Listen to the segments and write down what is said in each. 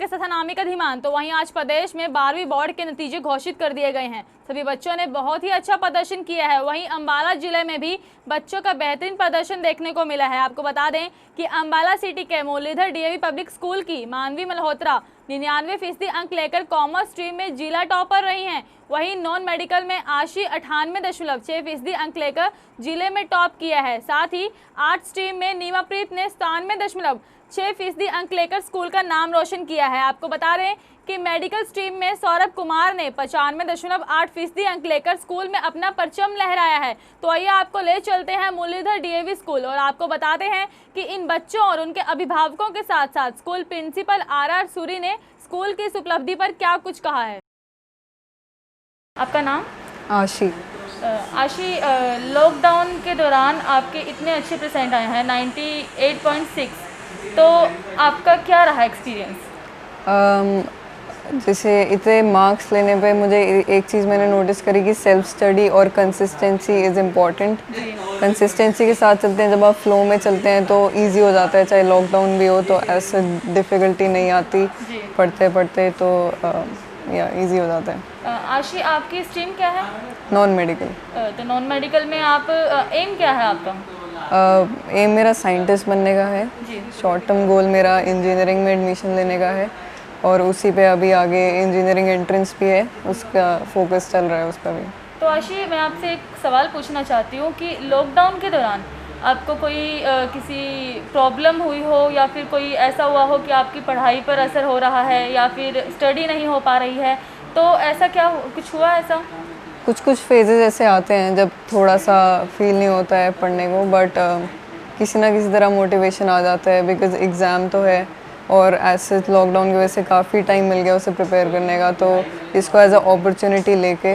कैसा था नामी का धीमान, तो वहीं आज प्रदेश में 12वीं बोर्ड के नतीजे घोषित कर दिए गए हैं। सभी बच्चों ने बहुत ही अच्छा प्रदर्शन किया है। वहीं अंबाला जिले में भी बच्चों का बेहतरीन प्रदर्शन देखने को मिला है। आपको बता दें कि अंबाला सिटी के मुरलीधर डीएवी पब्लिक स्कूल की मानवी मल्होत्रा 99% अंक लेकर कॉमर्स स्ट्रीम में जिला टॉपर रही हैं। वहीं नॉन मेडिकल में आशी 98.6% अंक लेकर जिले में टॉप किया है। साथ ही आर्ट स्ट्रीम में नीमाप्रीत ने 97.6% अंक लेकर स्कूल का नाम रोशन किया है। आपको बता दें कि मेडिकल स्ट्रीम में सौरभ कुमार ने 95.8% अंक लेकर स्कूल में अपना परचम लहराया है। तो आइए आपको ले चलते हैं मुरलीधर डीएवी स्कूल और आपको बताते हैं कि इन बच्चों और उनके अभिभावकों के साथ साथ स्कूल प्रिंसिपल आर सूरी ने स्कूल की इस उपलब्धि पर क्या कुछ कहा है। आपका नाम? आशी। आशी, लॉकडाउन के दौरान आपके इतने अच्छे परसेंट आए हैं 98.6, तो आपका क्या रहा एक्सपीरियंस? जैसे इतने मार्क्स लेने पे मुझे एक चीज़ मैंने नोटिस करी कि सेल्फ स्टडी और कंसिस्टेंसी इज़ इम्पॉर्टेंट। कंसिस्टेंसी के साथ चलते हैं, जब आप फ्लो में चलते हैं तो इजी हो जाता है, चाहे लॉकडाउन भी हो तो ऐसे डिफ़िकल्टी नहीं आती पढ़ते पढ़ते, तो या इजी हो जाता है। आशी, आपकी स्ट्रीम क्या है? Non medical. तो नॉन मेडिकल में आप एम क्या है आपका? एम मेरा साइंटिस्ट बनने का है। शॉर्ट टर्म गोल मेरा इंजीनियरिंग में एडमिशन लेने का है और उसी पे अभी आगे इंजीनियरिंग एंट्रेंस भी है, उसका फोकस चल रहा है उसका भी। तो आशी, मैं आपसे एक सवाल पूछना चाहती हूँ कि लॉकडाउन के दौरान आपको कोई किसी प्रॉब्लम हुई हो या फिर कोई ऐसा हुआ हो कि आपकी पढ़ाई पर असर हो रहा है या फिर स्टडी नहीं हो पा रही है, तो ऐसा क्या कुछ हुआ ऐसा? कुछ फेजेस ऐसे आते हैं जब थोड़ा सा फील नहीं होता है पढ़ने को, बट किसी ना किसी तरह मोटिवेशन आ जाता है, बिकॉज एग्ज़ाम तो है और ऐसे लॉकडाउन की वजह से काफ़ी टाइम मिल गया उसे प्रिपेयर करने का, तो इसको एज अ अपॉर्चुनिटी लेके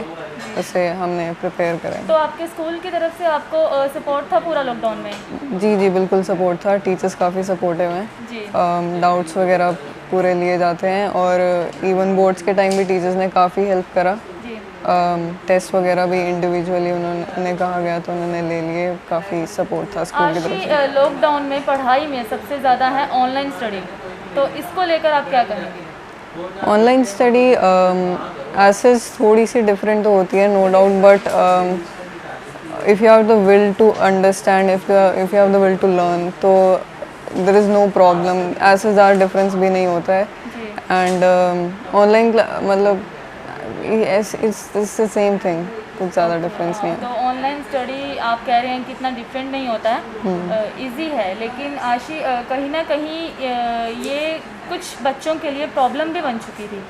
उसे हमने प्रिपेयर करा। तो आपके स्कूल की तरफ से आपको सपोर्ट था पूरा लॉकडाउन में? जी बिल्कुल सपोर्ट था, टीचर्स काफ़ी सपोर्टिव हैं, डाउट्स वगैरह पूरे लिए जाते हैं और इवन बोर्ड्स के टाइम भी टीचर्स ने काफ़ी हेल्प करा। टेस्ट वगैरह भी इंडिविजुअली उन्होंने कहा गया तो उन्होंने ले लिए, काफ़ी सपोर्ट था स्कूल की तरफ से। लॉकडाउन में पढ़ाई में सबसे ज़्यादा है ऑनलाइन स्टडी, तो इसको लेकर आप क्या कहेंगे? ऑनलाइन स्टडी ऐसे थोड़ी सी डिफरेंट तो होती है, no doubt, but if you have the will to understand, if you have the will to learn, तो देयर इज़ नो प्रॉब्लम, ऐसे ज़्यादा डिफरेंस भी नहीं होता है। एंड ऑनलाइन मतलब इट्स द सेम थिंग, कुछ ज़्यादा डिफरेंस नहीं है। तो ऑनलाइन स्टडी आप कह रहे हैं कि इतना डिफरेंट नहीं होता है, इजी है, लेकिन आशी कहीं ना कहीं ये कुछ बच्चों के लिए प्रॉब्लम भी बन चुकी थी,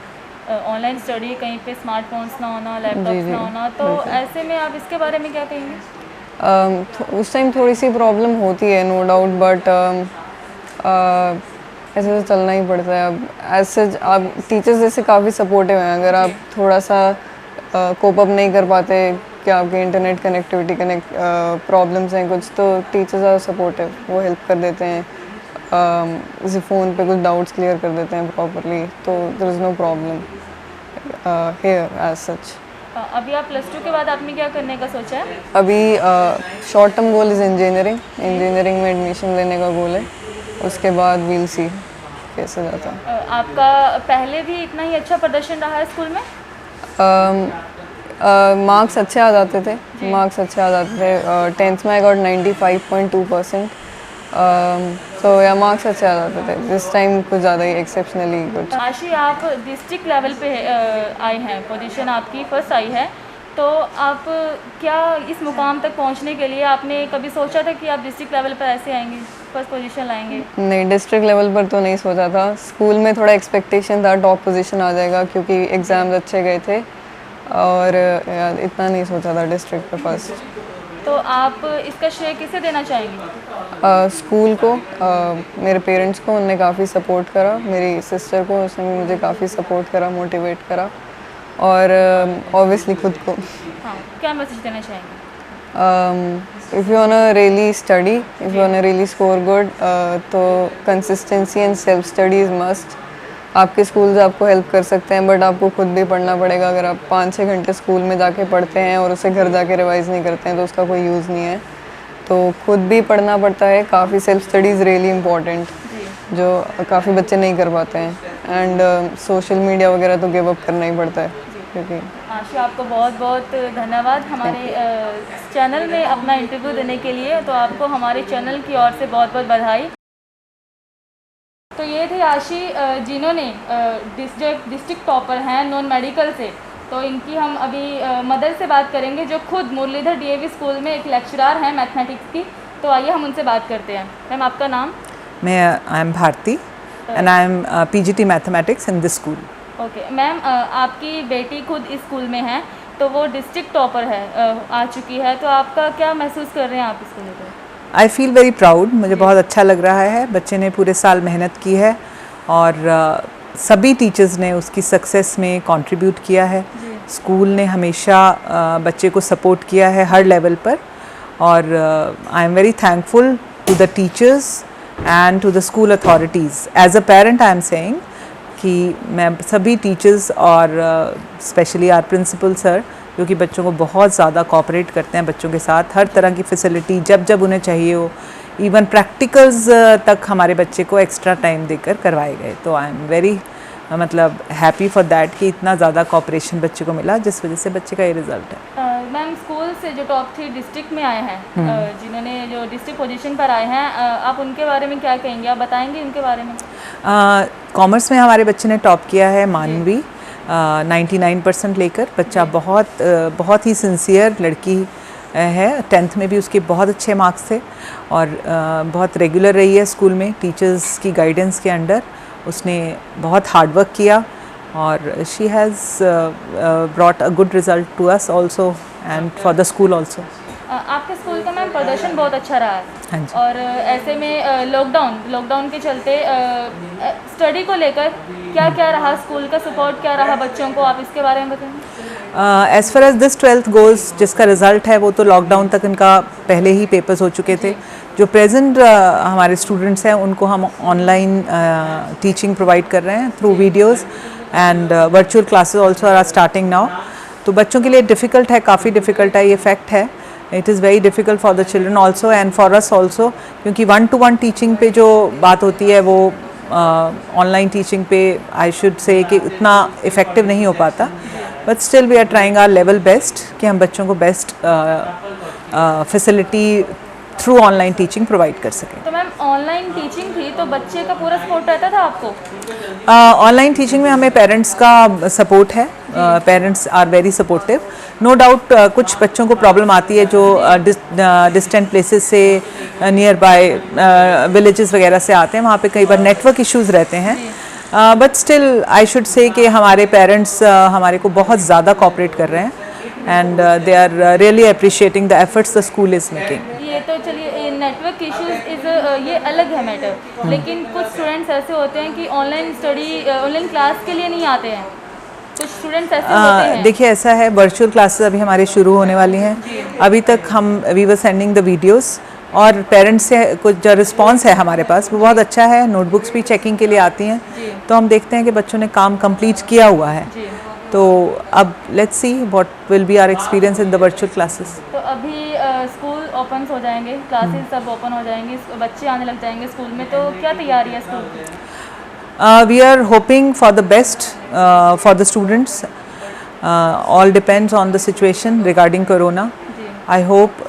ऑनलाइन स्टडी, कहीं पे स्मार्टफोन्स ना होना, लैपटॉप्स ना होना, तो ऐसे में आप इसके बारे में क्या कहेंगे? उस टाइम थोड़ी सी प्रॉब्लम होती है, नो डाउट, बट ऐसे तो चलना ही पड़ता है। अब ऐसे आप टीचर्स जैसे काफ़ी सपोर्टिव हैं, अगर आप थोड़ा सा कोप अप नहीं कर पाते कि आपके इंटरनेट कनेक्टिविटी प्रॉब्लम्स हैं कुछ, तो टीचर्स आर सपोर्टिव, वो हेल्प कर देते हैं, जैसे फ़ोन पे कुछ डाउट्स क्लियर कर देते हैं प्रॉपरली, तो there is no problem here as such. अभी आप +2 के बाद आपने क्या करने का सोचा है? अभी short term goal is engineering में एडमिशन लेने का गोल है, उसके बाद वील सी कैसे जाता है। आपका पहले भी इतना ही अच्छा प्रदर्शन रहा है स्कूल में? मार्क्स अच्छे आ जाते थे, 10th में आई गॉट 95.2%, तो या मार्क्स अच्छे आ जाते थे। दिस टाइम कुछ ज़्यादा ही एक्सेप्शनली कुछ। आशी, आप डिस्ट्रिक्ट लेवल पे आए हैं, पोजीशन आपकी फर्स्ट आई है, तो आप क्या इस मुकाम तक पहुंचने के लिए आपने कभी सोचा था कि आप डिस्ट्रिक्ट लेवल पर ऐसे आएंगे, फर्स्ट पोजीशन लाएंगे? नहीं, डिस्ट्रिक्ट लेवल पर तो नहीं सोचा था। स्कूल में थोड़ा एक्सपेक्टेशन था टॉप पोजीशन आ जाएगा क्योंकि एग्ज़ाम्स अच्छे गए थे, और इतना नहीं सोचा था डिस्ट्रिक्ट पर फर्स्ट। तो आप इसका श्रेय किसे देना चाहेंगे? स्कूल को, मेरे पेरेंट्स को, उन्होंने काफ़ी सपोर्ट करा, मेरी सिस्टर को, उसने भी मुझे काफ़ी सपोर्ट करा, मोटिवेट करा, और ऑब्वियसली खुद को। हाँ, क्या मैसेज देना चाहेंगे? If you wanna really study, if you wanna really score good, तो consistency and self study is must. आपके स्कूल्स आपको हेल्प कर सकते हैं, बट आपको खुद भी पढ़ना पड़ेगा। अगर आप 5-6 घंटे स्कूल में जाके पढ़ते हैं और उसे घर जाके रिवाइज़ नहीं करते हैं तो उसका कोई यूज़ नहीं है, तो खुद भी पढ़ना पड़ता है। काफ़ी self study is really important, जो काफ़ी बच्चे नहीं कर पाते हैं। एंड सोशल मीडिया वगैरह तो गिव अप करना ही पड़ता है क्योंकि आशी, आपको बहुत बहुत धन्यवाद हमारे चैनल में अपना इंटरव्यू देने के लिए। तो आपको हमारे चैनल की ओर से बहुत बहुत बधाई। तो ये थे आशी जिन्होंने डिस्ट्रिक्ट टॉपर हैं नॉन मेडिकल से। तो इनकी हम अभी मदर से बात करेंगे जो खुद मुरलीधर डीएवी स्कूल में एक लेक्चरर हैं मैथमेटिक्स की। तो आइए हम उनसे बात करते हैं। मैम, आपका नाम? I am Bharti and I am PGT mathematics in this school. Okay ma'am, आपकी बेटी खुद इस स्कूल में है, तो वो डिस्ट्रिक्ट टॉपर है, आ चुकी है, तो आपका क्या महसूस कर रहे हैं आप इसको लेकर? आई फील वेरी प्राउड, मुझे बहुत अच्छा लग रहा है। बच्चे ने पूरे साल मेहनत की है और सभी टीचर्स ने उसकी सक्सेस में कंट्रीब्यूट किया है। स्कूल ने हमेशा बच्चे को सपोर्ट किया है हर लेवल पर और I am very thankful to the teachers and to the school authorities. As a parent I am saying कि मैं सभी टीचर्स और स्पेशली आवर प्रिंसिपल सर जो कि बच्चों को बहुत ज़्यादा कोऑपरेट करते हैं बच्चों के साथ, हर तरह की फैसिलिटी जब जब उन्हें चाहिए हो, इवन प्रैक्टिकल्स तक हमारे बच्चे को एक्स्ट्रा टाइम देकर करवाए गए। तो आई एम वेरी मतलब हैप्पी फॉर दैट कि इतना ज़्यादा कोऑपरेशन बच्चे को मिला जिस वजह से बच्चे का ये रिजल्ट है। मैम, स्कूल से जो टॉप 3 डिस्ट्रिक्ट में आए हैं, जिन्होंने जो डिस्ट्रिक्ट पोजीशन पर आए हैं, आप उनके बारे में क्या कहेंगे? आप बताएंगे उनके बारे में? कॉमर्स में हमारे बच्चे ने टॉप किया है, मानवी 99% लेकर। बच्चा बहुत ही सिंसियर लड़की है। 10th में भी उसके बहुत अच्छे मार्क्स थे और बहुत रेगुलर रही है स्कूल में टीचर्स की गाइडेंस के अंडर। उसने बहुत हार्ड वर्क किया और she has brought a good result to us also and for the school also. आपके स्कूल का मैम प्रदर्शन बहुत अच्छा रहा है। हाँ जी। और ऐसे में लॉकडाउन के चलते स्टडी को लेकर क्या क्या रहा, स्कूल का सपोर्ट क्या रहा बच्चों को, आप इसके बारे में बताएंगे? As far as this 12th goes, जिसका रिज़ल्ट है वो तो लॉकडाउन तक इनका पहले ही पेपर्स हो चुके थे। जो प्रेजेंट हमारे स्टूडेंट्स हैं उनको हम ऑनलाइन टीचिंग प्रोवाइड कर रहे हैं through videos and virtual classes also are starting now. तो बच्चों के लिए डिफ़िकल्ट है, काफ़ी डिफ़िकल्ट है, ये फैक्ट है। It is very difficult for the children also and for us also, क्योंकि 1-to-1 टीचिंग पे जो बात होती है वो ऑनलाइन टीचिंग पे आई शुड से कि उतना इफ़ेक्टिव नहीं हो पाता। But still we are trying our level best कि हम बच्चों को best facility through online teaching provide कर सकें। तो मैम, ऑनलाइन टीचिंग थी तो बच्चे का पूरा सपोर्ट रहता था आपको? ऑनलाइन टीचिंग में हमें पेरेंट्स का सपोर्ट है। Parents are very supportive. No doubt कुछ बच्चों को प्रॉब्लम आती है जो डिस्टेंट प्लेसेस से, नियर बाय विलेजेस वगैरह से आते हैं, वहाँ पे कई बार नेटवर्क इश्यूज़ रहते हैं। But still I should say कि हमारे पेरेंट्स हमारे को बहुत ज़्यादा कोऑपरेट कर रहे हैं and they are really appreciating the efforts the school is making. ये तो चलिए, नेटवर्क इश्यूज ये अलग है मैटर, लेकिन कुछ स्टूडेंट्स ऐसे होते हैं कि ऑनलाइन क्लास के लिए नहीं आते हैं। कुछ स्टूडेंट्स ऐसे होते हैं। देखिए, ऐसा है, वर्चुअल क्लासेस अभी हमारे शुरू होने वाली हैं। अभी तक we were sending the videos और पेरेंट्स से कुछ जो रिस्पांस है हमारे पास वो बहुत अच्छा है। नोटबुक्स भी चेकिंग के लिए आती हैं, तो हम देखते हैं कि बच्चों ने काम कंप्लीट किया हुआ है। तो अब let's see what will be our experience in the virtual classes. तो अभी स्कूल ओपन हो जाएंगे, क्लासेस सब ओपन हो जाएंगे, बच्चे आने लग जाएंगे स्कूल में, तो क्या तैयारी है स्कूल की? We are hoping for the best for the students. All depends on the situation regarding corona. I hope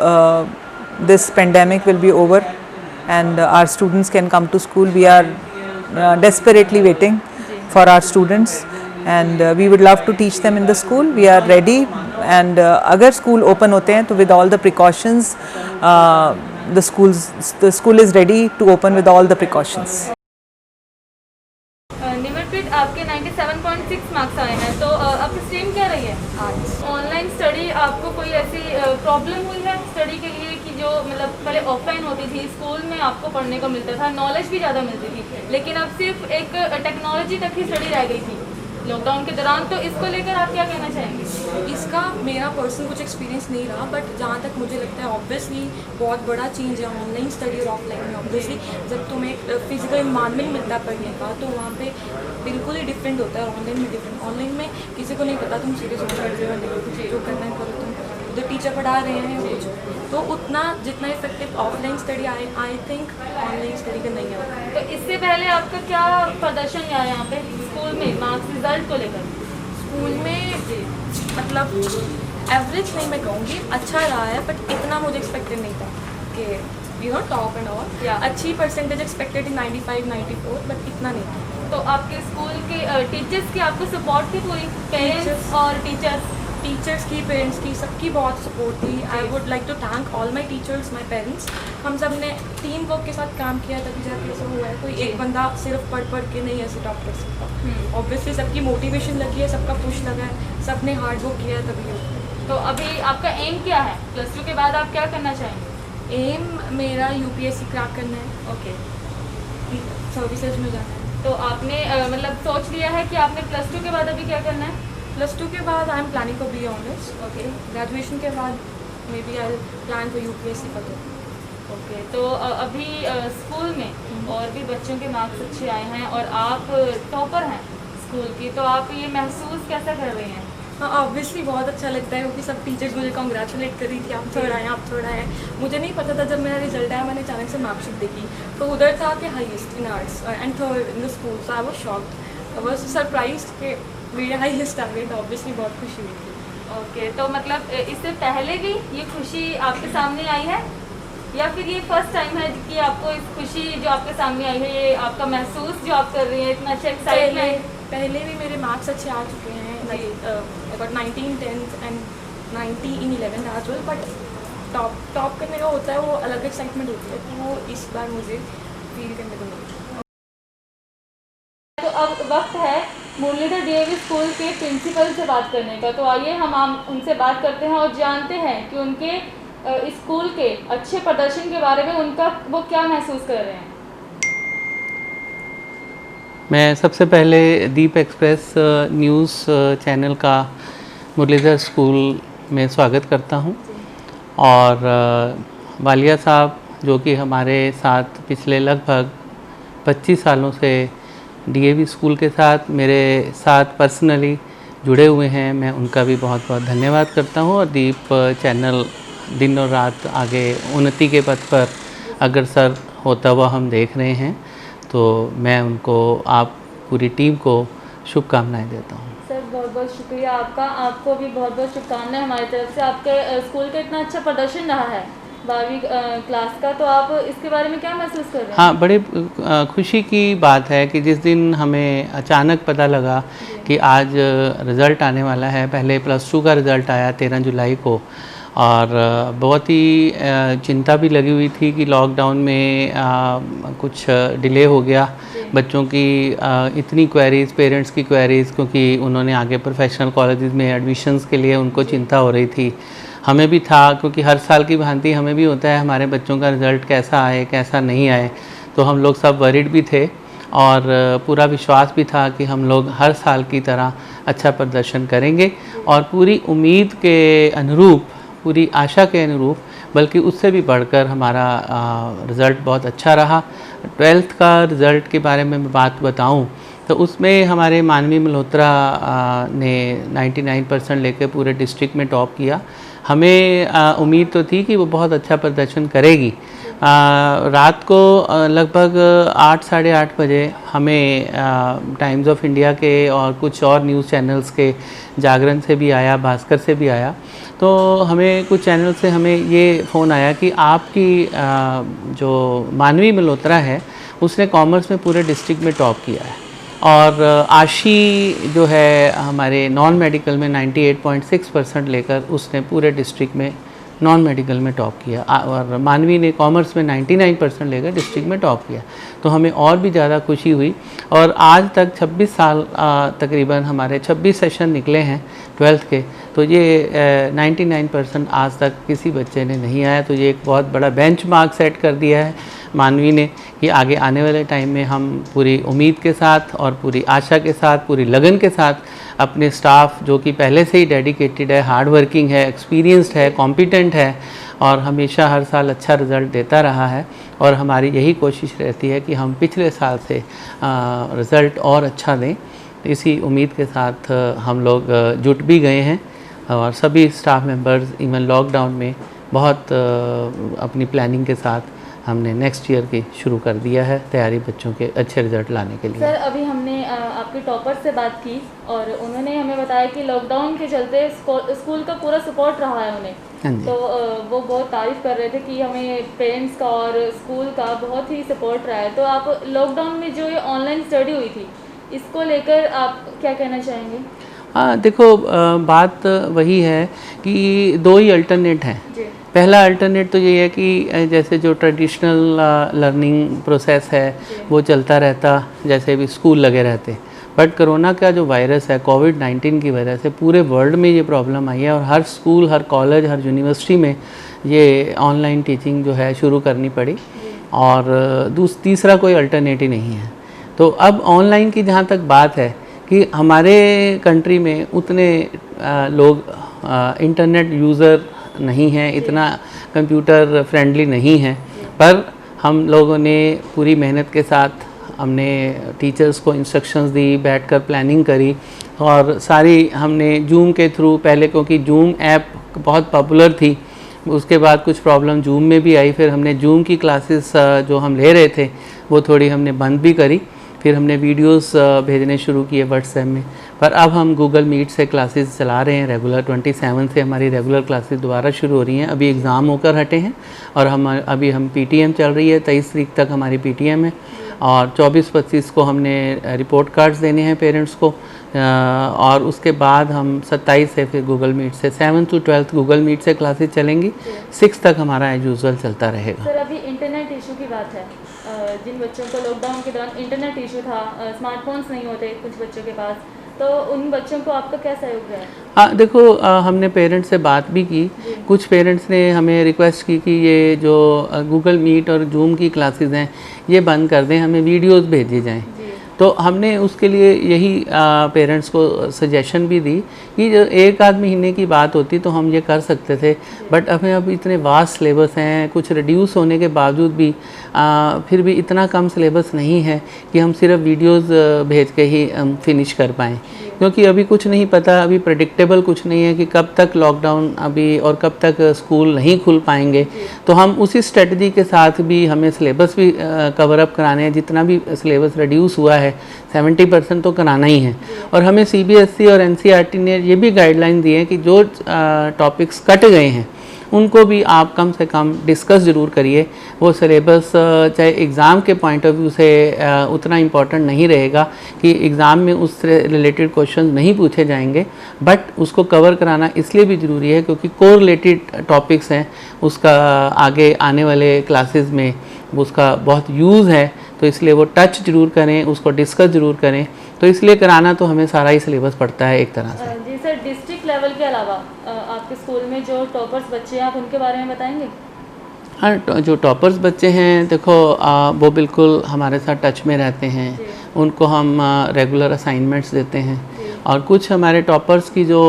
this pandemic will be over and our students can come to school. We are desperately waiting for our students and we would love to teach them in the school. We are ready and अगर school open होते हैं तो with all the precautions, the school is ready to open with all the precautions. आपके 97.6 marks आए हैं, तो आपकी stream क्या रही है? ऑनलाइन स्टडी आपको कोई ऐसी प्रॉब्लम हुई है स्टडी के लिए कि जो मतलब पहले ऑफलाइन होती थी, स्कूल में आपको पढ़ने को मिलता था, नॉलेज भी ज़्यादा मिलती थी, लेकिन अब सिर्फ एक टेक्नोलॉजी तक ही स्टडी रह गई थी लॉकडाउन के दौरान, तो इसको लेकर आप क्या कहना चाहेंगे? इसका मेरा पर्सनल कुछ एक्सपीरियंस नहीं रहा, बट जहाँ तक मुझे लगता है ऑब्वियसली बहुत बड़ा चेंज है ऑनलाइन स्टडी और ऑफलाइन में। ऑब्वियसली जब तुम्हें फिजिकल इन्वायरमेंट मिलता है पढ़ने का तो वहाँ पे बिल्कुल ही डिफरेंट होता है, ऑनलाइन में डिफरेंट। ऑनलाइन में किसी को नहीं पता तुम सीधे से पढ़ रहे हो नहीं, जो करना है करो, तुम उधर टीचर पढ़ा रहे हैं कुछ, तो उतना जितना effective offline study I think online study का नहीं है। तो इससे पहले आपका क्या प्रदर्शन रहा यहाँ पे? स्कूल में मार्क्स रिजल्ट को लेकर? स्कूल में मतलब एवरेज नहीं मैं कहूँगी, अच्छा रहा है, बट इतना मुझे एक्सपेक्टेड नहीं था कि टॉप एंड ऑल। Yeah. अच्छी परसेंटेज एक्सपेक्टेड 95 94, बट इतना नहीं था। तो आपके स्कूल के टीचर्स की आपको सपोर्ट थी पूरी, पेरेंट्स Teachers. और टीचर्स? टीचर्स की, पेरेंट्स की, सबकी बहुत सपोर्ट थी। I would like to thank all my teachers, my parents. हम सब ने टीम वर्क के साथ काम किया, तभी जाके ऐसा हुआ है। कोई एक बंदा सिर्फ पढ़ के नहीं ऐसे टॉप कर सकता। ऑब्वियसली सबकी मोटिवेशन लगी है, सबका पुश लगा है, सब ने हार्ड वर्क किया है, तभी हो गया। तो अभी आपका एम क्या है? प्लस 2 के बाद आप क्या करना चाहेंगे? एम मेरा यूपीएससी क्रैक करना है, ओके। सर्विसेज में जाना है। तो आपने मतलब सोच लिया है कि आपने प्लस 2 के बाद अभी क्या करना है? प्लस 2 के बाद I am planning for B honours. Okay graduation के बाद maybe I plan for UPSC further. Okay. तो अभी स्कूल में और भी बच्चों के मार्क्स अच्छे आए हैं और आप टॉपर हैं स्कूल की, तो आप ये महसूस कैसा कर रही हैं? हाँ, ऑब्वियसली बहुत अच्छा लगता है, क्योंकि सब टीचर्स मुझे कॉन्ग्रेचुलेट कर रही थी, आप थर्ड आए, आप थर्ड आए। मुझे नहीं पता था, जब मेरा रिजल्ट आया मैंने अचानक से मार्कशीट देखी, तो उधर था कि highest in arts and third in the school. So I was shocked, I was surprised कि मेरे हाईएस्ट आ गए, तो ऑब्वियसली बहुत खुशी हुई थी। ओके। तो मतलब इससे पहले भी ये खुशी आपके सामने आई है या फिर ये फर्स्ट टाइम है कि आपको इस खुशी जो आपके सामने आई है, ये आपका महसूस जो आप कर रही हैं, इतना अच्छा एक्साइटमेंट? पहले भी मेरे मार्क्स अच्छे आ चुके हैं, like 19 10th and 90 in 11th as well, but top करने का होता है, वो अलग एक्साइटमेंट होती है, तो वो इस बार मुझे फील करने को मिली। तो अब वक्त है मुरलीधर डीएवी स्कूल के प्रिंसिपल से बात करने का। तो आइए हम उनसे बात करते हैं और जानते हैं कि उनके इस स्कूल के अच्छे प्रदर्शन के बारे में वो क्या महसूस कर रहे हैं। मैं सबसे पहले दीप एक्सप्रेस न्यूज़ चैनल का मुरलीधर स्कूल में स्वागत करता हूं और वालिया साहब जो कि हमारे साथ पिछले लगभग 25 सालों से डीएवी स्कूल के साथ मेरे साथ पर्सनली जुड़े हुए हैं, मैं उनका भी बहुत बहुत धन्यवाद करता हूं। और दीप चैनल दिन और रात आगे उन्नति के पथ पर अग्रसर होता हुआ हम देख रहे हैं, तो मैं उनको, आप पूरी टीम को शुभकामनाएं देता हूं। सर बहुत बहुत शुक्रिया आपका, आपको भी बहुत बहुत शुभकामनाएं हमारी तरफ से। आपके स्कूल का इतना अच्छा प्रदर्शन रहा है 12वीं क्लास का, तो आप इसके बारे में क्या महसूस कर रहे हैं? हाँ, बड़े खुशी की बात है कि जिस दिन हमें अचानक पता लगा कि आज रिज़ल्ट आने वाला है। पहले प्लस 2 का रिज़ल्ट आया 13 जुलाई को और बहुत ही चिंता भी लगी हुई थी कि लॉकडाउन में कुछ डिले हो गया बच्चों की इतनी क्वेरीज़, पेरेंट्स की क्वेरीज़, क्योंकि उन्होंने आगे प्रोफेशनल कॉलेजेस में एडमिशन्स के लिए उनको चिंता हो रही थी। हमें भी था, क्योंकि हर साल की भांति हमें भी होता है हमारे बच्चों का रिज़ल्ट कैसा आए कैसा नहीं आए, तो हम लोग सब वरीड भी थे और पूरा विश्वास भी था कि हम लोग हर साल की तरह अच्छा प्रदर्शन करेंगे और पूरी उम्मीद के अनुरूप, पूरी आशा के अनुरूप, बल्कि उससे भी बढ़कर हमारा रिज़ल्ट बहुत अच्छा रहा। 12th का रिज़ल्ट के बारे में मैं बात बताऊं तो उसमें हमारे मानवी मल्होत्रा ने 99% लेकर पूरे डिस्ट्रिक्ट में टॉप किया। हमें उम्मीद तो थी कि वो बहुत अच्छा प्रदर्शन करेगी। रात को लगभग 8 साढ़े 8 बजे हमें टाइम्स ऑफ इंडिया के और कुछ और न्यूज़ चैनल्स के जागरण से भी आया, भास्कर से भी आया, तो हमें कुछ चैनल से हमें ये फ़ोन आया कि आपकी जो मानवी मल्होत्रा है उसने कॉमर्स में पूरे डिस्ट्रिक्ट में टॉप किया है और आशी जो है हमारे नॉन मेडिकल में 98.6% लेकर उसने पूरे डिस्ट्रिक्ट में नॉन मेडिकल में टॉप किया और मानवी ने कॉमर्स में 99% लेकर डिस्ट्रिक्ट में टॉप किया। तो हमें और भी ज़्यादा खुशी हुई और आज तक 26 साल तकरीबन हमारे 26 सेशन निकले हैं 12th के, तो ये 99% आज तक किसी बच्चे ने नहीं आया। तो ये एक बहुत बड़ा बेंचमार्क सेट कर दिया है मानवी ने कि आगे आने वाले टाइम में हम पूरी उम्मीद के साथ और पूरी आशा के साथ, पूरी लगन के साथ अपने स्टाफ जो कि पहले से ही डेडिकेटेड है, हार्ड वर्किंग है, एक्सपीरियंस्ड है, कॉम्पिटेंट है और हमेशा हर साल अच्छा रिज़ल्ट देता रहा है और हमारी यही कोशिश रहती है कि हम पिछले साल से रिज़ल्ट और अच्छा दें। इसी उम्मीद के साथ हम लोग जुट भी गए हैं और सभी स्टाफ मेंबर्स इवन लॉकडाउन में बहुत अपनी प्लानिंग के साथ हमने नेक्स्ट ईयर की शुरू कर दिया है तैयारी बच्चों के अच्छे रिजल्ट लाने के लिए। सर अभी हमने आपके टॉपर से बात की और उन्होंने हमें बताया कि लॉकडाउन के चलते स्कूल का पूरा सपोर्ट रहा है हाँ उन्हें। जी। तो वो बहुत तारीफ़ कर रहे थे कि हमें पेरेंट्स का और स्कूल का बहुत ही सपोर्ट रहा है। तो आप लॉकडाउन में जो ये ऑनलाइन स्टडी हुई थी, इसको लेकर आप क्या कहना चाहेंगे? हाँ देखो, बात वही है कि दो ही अल्टरनेट हैं। जी पहला अल्टरनेट तो ये है कि जैसे जो ट्रेडिशनल लर्निंग प्रोसेस है वो चलता रहता, जैसे भी स्कूल लगे रहते। बट कोरोना का जो वायरस है, कोविड-19 की वजह से पूरे वर्ल्ड में ये प्रॉब्लम आई है और हर स्कूल, हर कॉलेज, हर यूनिवर्सिटी में ये ऑनलाइन टीचिंग जो है शुरू करनी पड़ी और तीसरा कोई अल्टरनेटिव नहीं है। तो अब ऑनलाइन की जहाँ तक बात है कि हमारे कंट्री में उतने लोग इंटरनेट यूज़र नहीं हैं, इतना कंप्यूटर फ्रेंडली नहीं है, पर हम लोगों ने पूरी मेहनत के साथ हमने टीचर्स को इंस्ट्रक्शंस दी, बैठकर प्लानिंग करी और सारी हमने जूम के थ्रू पहले, क्योंकि जूम ऐप बहुत पॉपुलर थी, उसके बाद कुछ प्रॉब्लम जूम में भी आई, फिर हमने जूम की क्लासेस जो हम ले रहे थे वो थोड़ी हमने बंद भी करी, फिर हमने वीडियोस भेजने शुरू किए व्हाट्सएप में। पर अब हम गूगल मीट से क्लासेस चला रहे हैं रेगुलर। 27 से हमारी रेगुलर क्लासेस दोबारा शुरू हो रही हैं। अभी एग्ज़ाम होकर हटे हैं और हम पीटीएम चल रही है, 23 तारीख तक हमारी पीटीएम है और 24-25 को हमने रिपोर्ट कार्ड्स देने हैं पेरेंट्स को और उसके बाद हम 27 से फिर गूगल मीट से 7th to 12th Google Meet से क्लासेस चलेंगी। 6 तक हमारा एज यूजुअल चलता रहेगा। सर, अभी इंटरनेट इशू की बात है, जिन बच्चों को लॉकडाउन के दौरान इंटरनेट इशू था, स्मार्टफोन्स नहीं होते कुछ बच्चों के पास, तो उन बच्चों को आपका क्या सहयोग रहा है? हाँ देखो, हमने पेरेंट्स से बात भी की। कुछ पेरेंट्स ने हमें रिक्वेस्ट की कि ये जो गूगल मीट और जूम की क्लासेस हैं ये बंद कर दें, हमें वीडियोस भेजी जाएं। तो हमने उसके लिए यही पेरेंट्स को सजेशन भी दी कि जो एक आध महीने की बात होती तो हम ये कर सकते थे, बट हमें अब इतने वास्ट सिलेबस हैं, कुछ रिड्यूस होने के बावजूद भी फिर भी इतना कम सिलेबस नहीं है कि हम सिर्फ वीडियोस भेज के ही हम फिनिश कर पाएँ, क्योंकि अभी कुछ नहीं पता, अभी प्रेडिक्टेबल कुछ नहीं है कि कब तक लॉकडाउन अभी और कब तक स्कूल नहीं खुल पाएंगे। तो हम उसी स्ट्रेटजी के साथ भी हमें सिलेबस भी कवर अप कराने हैं, जितना भी सिलेबस रिड्यूस हुआ है 70% तो कराना ही है। और हमें सीबीएसई और एनसीईआरटी ने ये भी गाइडलाइन दी है कि जो टॉपिक्स कट गए हैं उनको भी आप कम से कम डिस्कस ज़रूर करिए। वो सिलेबस चाहे एग्ज़ाम के पॉइंट ऑफ व्यू से उतना इम्पॉर्टेंट नहीं रहेगा कि एग्ज़ाम में उससे रिलेटेड क्वेश्चन नहीं पूछे जाएंगे, बट उसको कवर कराना इसलिए भी ज़रूरी है क्योंकि कोरिलेटेड टॉपिक्स हैं, उसका आगे आने वाले क्लासेस में उसका बहुत यूज़ है, तो इसलिए वो टच ज़रूर करें, उसको डिस्कस ज़रूर करें। तो इसलिए कराना तो हमें सारा ही सिलेबस पड़ता है एक तरह से। जी सर, डिस्ट्रिक्ट लेवल के अलावा आपके स्कूल में जो टॉपर्स बच्चे हैं, आप उनके बारे में बताएंगे? हाँ, जो टॉपर्स बच्चे हैं देखो, वो बिल्कुल हमारे साथ टच में रहते हैं, उनको हम रेगुलर असाइनमेंट्स देते हैं और कुछ हमारे टॉपर्स की जो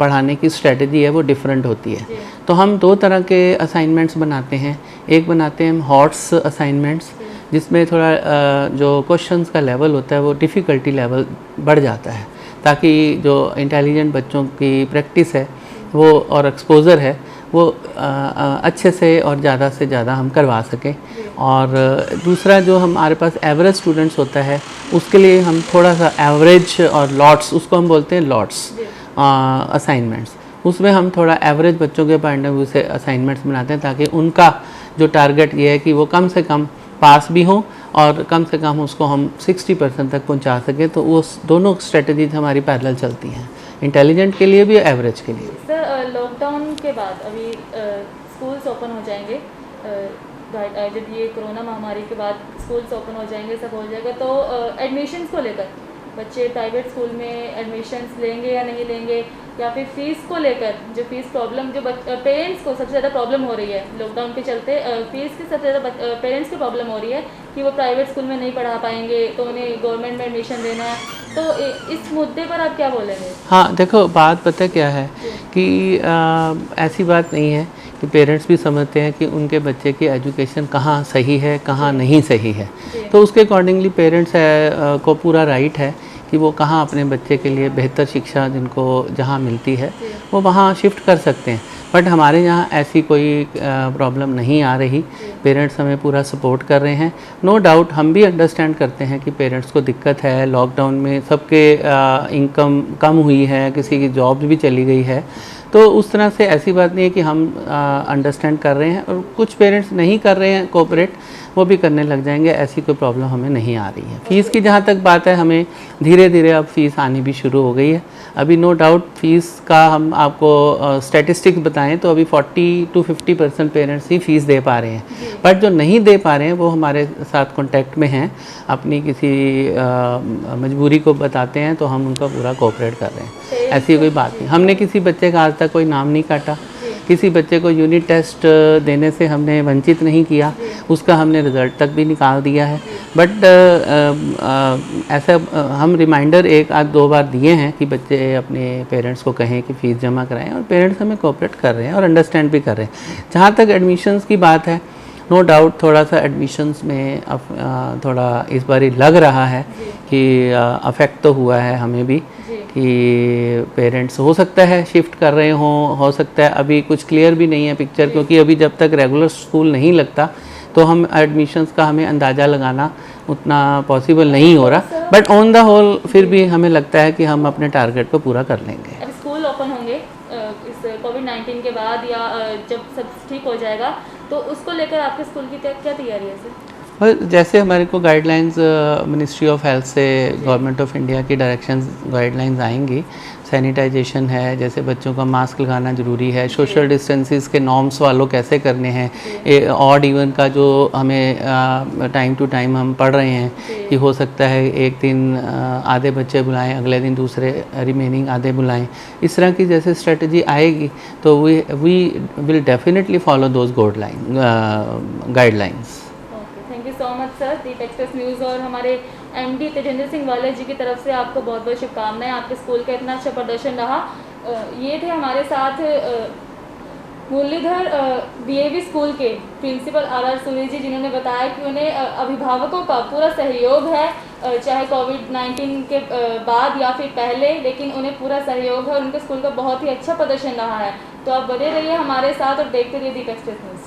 पढ़ाने की स्ट्रेटजी है वो डिफरेंट होती है। तो हम दो तरह के असाइनमेंट्स बनाते हैं। एक बनाते हैं हम हॉट्स असाइनमेंट्स, जिसमें थोड़ा जो क्वेश्चंस का लेवल होता है वो डिफ़िकल्टी लेवल बढ़ जाता है, ताकि जो इंटेलिजेंट बच्चों की प्रैक्टिस है वो और एक्सपोज़र है वो अच्छे से और ज़्यादा से ज़्यादा हम करवा सकें। और दूसरा जो हमारे पास एवरेज स्टूडेंट्स होता है उसके लिए हम थोड़ा सा एवरेज और लॉट्स, उसको हम बोलते हैं लॉट्स असाइनमेंट्स, उसमें हम थोड़ा एवरेज बच्चों के पॉइंट ऑफ व्यू से असाइनमेंट्स बनाते हैं ताकि उनका जो टारगेट ये है कि वो कम से कम पास भी हों और कम से कम उसको हम 60% तक पहुंचा सकें। तो वो दोनों स्ट्रेटजीज हमारी पैरेलल चलती हैं, इंटेलिजेंट के लिए भी और एवरेज के लिए। सर, लॉकडाउन के बाद अभी स्कूल्स ओपन हो जाएंगे, जब ये कोरोना महामारी के बाद स्कूल्स ओपन हो जाएंगे, सब हो जाएगा, तो एडमिशन्स को लेकर बच्चे प्राइवेट स्कूल में एडमिशन्स लेंगे या नहीं लेंगे, या फिर फ़ीस को लेकर जो फ़ीस प्रॉब्लम जो पेरेंट्स को सबसे ज़्यादा प्रॉब्लम हो रही है लॉकडाउन के चलते, फ़ीस की सबसे ज़्यादा पेरेंट्स की प्रॉब्लम हो रही है कि वो प्राइवेट स्कूल में नहीं पढ़ा पाएंगे, तो उन्हें गवर्नमेंट में एडमिशन देना है। तो इस मुद्दे पर आप क्या बोलेंगे? हाँ देखो, बात पता क्या है कि ऐसी बात नहीं है कि पेरेंट्स भी समझते हैं कि उनके बच्चे की एजुकेशन कहाँ सही है कहाँ नहीं सही है, तो उसके अकॉर्डिंगली पेरेंट्स को पूरा राइट है कि वो कहाँ अपने बच्चे के लिए बेहतर शिक्षा जिनको जहाँ मिलती है वो वहाँ शिफ्ट कर सकते हैं। बट हमारे यहाँ ऐसी कोई प्रॉब्लम नहीं आ रही, पेरेंट्स हमें पूरा सपोर्ट कर रहे हैं। नो डाउट हम भी अंडरस्टैंड करते हैं कि पेरेंट्स को दिक्कत है, लॉकडाउन में सबके इनकम कम हुई है, किसी की जॉब भी चली गई है, तो उस तरह से ऐसी बात नहीं है कि हम अंडरस्टैंड कर रहे हैं और कुछ पेरेंट्स नहीं कर रहे हैं कोऑपरेट, वो भी करने लग जाएंगे, ऐसी कोई प्रॉब्लम हमें नहीं आ रही है। फ़ीस की जहाँ तक बात है, हमें धीरे धीरे अब फ़ीस आनी भी शुरू हो गई है। अभी नो डाउट फ़ीस का हम आपको स्टैटिस्टिक्स बताएं तो अभी 40 to 50% पेरेंट्स ही फ़ीस दे पा रहे हैं, बट जो नहीं दे पा रहे हैं वो हमारे साथ कॉन्टैक्ट में हैं, अपनी किसी मजबूरी को बताते हैं तो हम उनका पूरा कोऑपरेट कर रहे हैं। ऐसी कोई बात नहीं, हमने किसी बच्चे का आज तक कोई नाम नहीं काटा, किसी बच्चे को यूनिट टेस्ट देने से हमने वंचित नहीं किया, उसका हमने रिज़ल्ट तक भी निकाल दिया है। बट ऐसा हम रिमाइंडर 1 आध 2 बार दिए हैं कि बच्चे अपने पेरेंट्स को कहें कि फ़ीस जमा कराएं, और पेरेंट्स हमें कोऑपरेट कर रहे हैं और अंडरस्टैंड भी कर रहे हैं। जहाँ तक एडमिशन्स की बात है, नो डाउट थोड़ा सा एडमिशन्स में थोड़ा इस बार लग रहा है कि अफेक्ट तो हुआ है हमें भी, कि पेरेंट्स हो सकता है शिफ्ट कर रहे हों, हो सकता है अभी कुछ क्लियर भी नहीं है पिक्चर, क्योंकि अभी जब तक रेगुलर स्कूल नहीं लगता तो हम एडमिशन्स का हमें अंदाज़ा लगाना उतना पॉसिबल नहीं हो रहा। बट ऑन द होल फिर भी हमें लगता है कि हम अपने टारगेट को पूरा कर लेंगे। अब स्कूल ओपन होंगे इस कोविड-19 के बाद, या जब सब ठीक हो जाएगा, तो उसको लेकर आपके स्कूल की क्या तैयारी है सर? और जैसे हमारे को गाइडलाइंस मिनिस्ट्री ऑफ हेल्थ से, गवर्नमेंट ऑफ इंडिया की डायरेक्शंस गाइडलाइंस आएंगी, सैनिटाइजेशन है, जैसे बच्चों का मास्क लगाना ज़रूरी है, सोशल डिस्टेंसेस के नॉर्म्स फॉलो कैसे करने हैं, ऑड इवन का जो हमें टाइम टू टाइम हम पढ़ रहे हैं कि हो सकता है एक दिन आधे बच्चे बुलाएं, अगले दिन दूसरे रिमेनिंग आधे बुलाएं, इस तरह की जैसे स्ट्रेटजी आएगी तो we will definitely follow those guidelines. Thank you so much sir. Deep express news और हमारे एमडी तेजेंद्र सिंह वाले जी की तरफ से आपको बहुत बहुत शुभकामनाएं, आपके स्कूल का इतना अच्छा प्रदर्शन रहा। ये थे हमारे साथ मुरलीधर डीएवी स्कूल के प्रिंसिपल आर सूरी जी, जिन्होंने बताया कि उन्हें अभिभावकों का पूरा सहयोग है, चाहे कोविड-19 के बाद या फिर पहले, लेकिन उन्हें पूरा सहयोग है और उनके स्कूल का बहुत ही अच्छा प्रदर्शन रहा है। तो आप बने रहिए हमारे साथ और देखते रहिए दीप एक्सप्रेस न्यूज़।